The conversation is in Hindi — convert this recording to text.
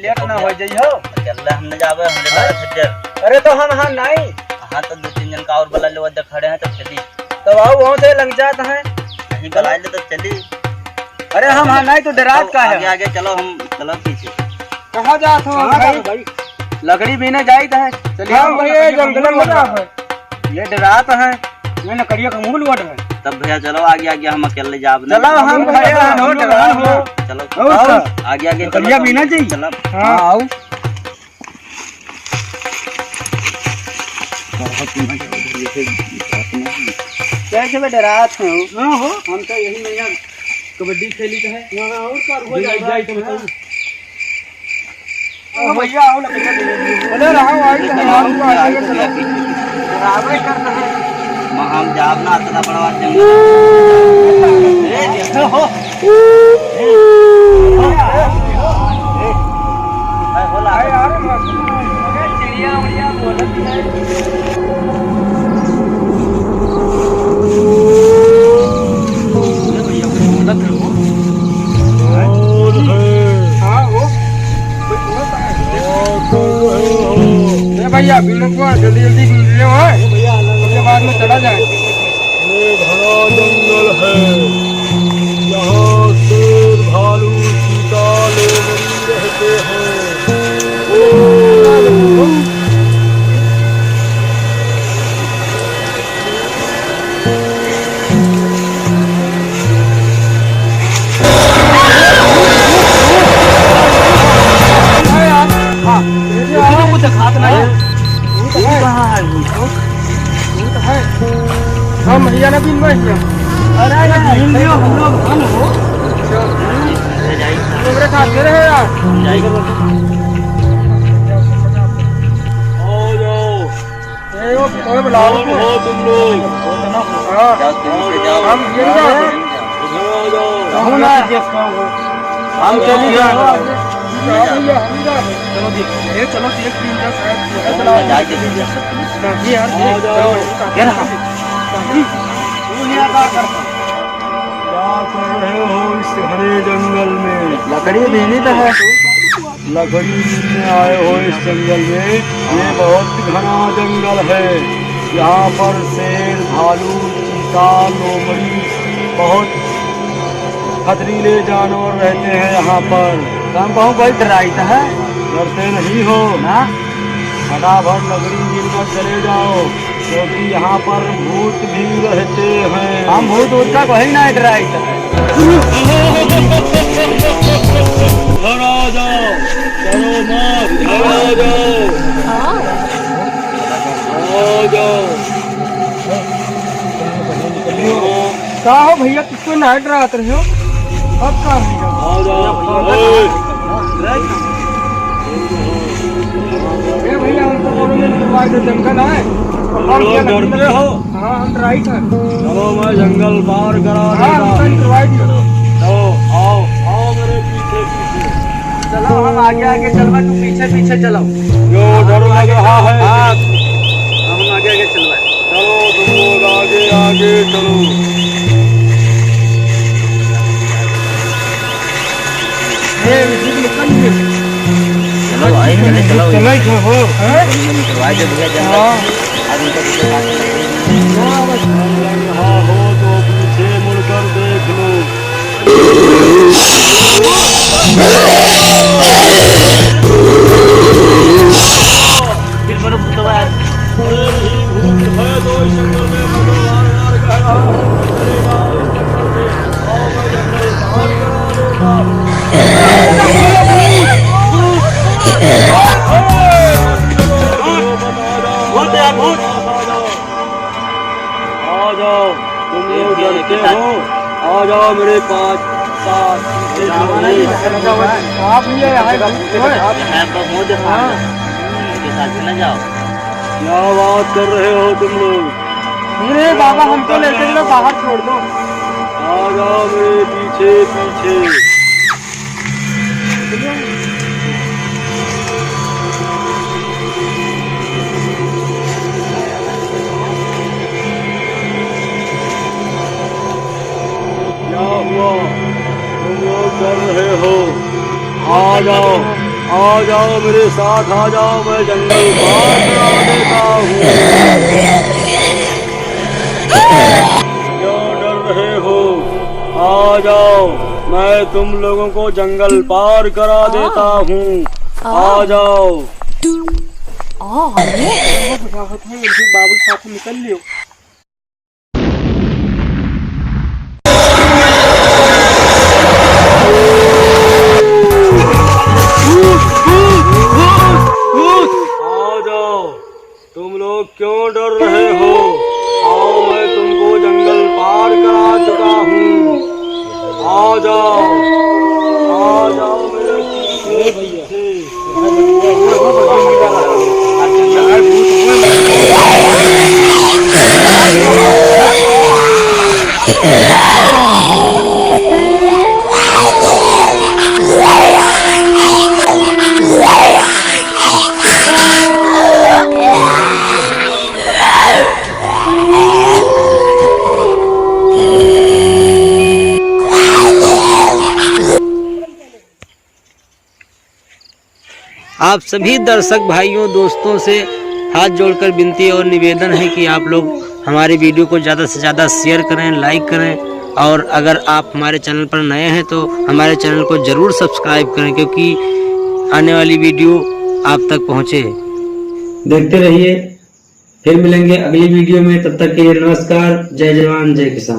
लेट ना हो जाइयो। चल हमने जावे हमने बारा खज्जर। अरे तो हम हाँ नहीं हाँ तो 2-3 जन का और बला ले वदे खड़े हैं तो चली। तो आओ वहाँ से लग जाता है। नहीं बला ले तो चली। अरे हम हाँ नहीं तो डरात का आगे है। आगे चलो हम चलो पीछे। कहाँ जात हो भाई? लकड़ी बीने जाइत है। चलिए हम भाई जंगल में जा है। ये डरात है। ये नकरिया का मूल वट है। तब भैया चलो आगे आगे हम अकेले जाब नहीं। चलो हम भैया हो डरान हो। चलो आगे आगे नकरिया बीना चाहिए। चलो हाँ आओ। कैसे में डरात हो? हाँ हो। हम तो यही नया कबड्डी खेली तो है। हाँ और कर हो जाए तो बताओ। भैया आओ लकड़िया बीने। अरे रहो आई तो हम आगे चलो। डरावे करना है। हम जाब ना इतना बड़ा जंगल। ए देखो हो। होला यार चिड़िया उड़िया बोलत है। भैया बिल्कुल जल्दी जल्दी ले उसके बाद में चला जाए। ये घना जंगल है। यहाँ शेर भालू चीता लोमड़ी रहते हैं। हम भैया ने बिन बैठ अरे हम लोग हम हो मेरे साथ रहे यार। आओ जाओ। ए वो कोई बुलाओ हो तुम लोग। हम ये इधर आ जाओ। हम ना हम चली गए। चलो ये चलो एक दिन का चलो यार क्या रहा क्या कर रहे हो इस घने जंगल में? लकड़ी बीनी तो है। लकड़ी बीनने आए हो इस जंगल में? ये बहुत घना जंगल है। यहाँ पर शेर भालू चीता लोमड़ी बहुत खतरीले जानवर रहते हैं। यहाँ पर हम बहुत बड़ी डराई है। डरते नहीं हो ना फटाफट लकड़ी गिनकर चले जाओ, क्योंकि यहाँ पर भूत भी रहते हैं। हम भूत उसका कोई ना डराई है। घर आ जाओ, चलो मत, घर आ जाओ, आ जाओ। कहा हो भैया किसको ना डराते रहे हो? अब कहाँ आ जाओ। भैया हम तो बोलो में जंगल है। लोग डरते हो? हाँ हम डराई था। चलो मैं जंगल पार करा करवाई देगा। चलो आओ आओ मेरे पीछे पीछे। चलो हम आगे आगे चलवा तू पीछे पीछे चलो। जो डर लग रहा है हम आगे आगे चलवा। चलो तुम लोग आगे आगे चलो। चलो भाई चले चलो हो करवाए जो भैया जंगल आदमी को पीछे हाथ लग रहा हो तो पीछे मुड़कर देख लो। फिर बड़ो भूत यार। अरे नहीं भूत है तो इस जंगल में भगवान यार कहा चलेगा इस जंगल में। आओ मैं जंगल पार करा आ जाओ तुम लोग डरते हो? आ जाओ मेरे पास पास। आप ये न जाओ। क्या बात कर रहे हो तुम लोग? मेरे बाबा हमको लेके चलो बाहर छोड़ दो। आ जाओ मेरे पीछे पीछे। क्या हुआ? तुम लोग कर रहे हो? आ जाओ आ जाओ मेरे साथ, आ जाओ, मैं जंगल पार करा देता हूँ। क्यों डर रहे हो? आ जाओ, मैं तुम लोगों को जंगल पार करा देता हूँ। आ जाओ। बाबू के साथ निकल लियो। आ जाओ, तुम लोग क्यों डर रहे हो? आओ, मैं तुमको जंगल पार करा चुका हूँ। आ जाओ, आ जाओ मेरे पीछे। आप सभी दर्शक भाइयों दोस्तों से हाथ जोड़कर विनती और निवेदन है कि आप लोग हमारे वीडियो को ज़्यादा से ज़्यादा शेयर करें, लाइक करें, और अगर आप हमारे चैनल पर नए हैं तो हमारे चैनल को ज़रूर सब्सक्राइब करें, क्योंकि आने वाली वीडियो आप तक पहुँचे। देखते रहिए, फिर मिलेंगे अगली वीडियो में। तब तक के लिए नमस्कार। जय जवान जय किसान।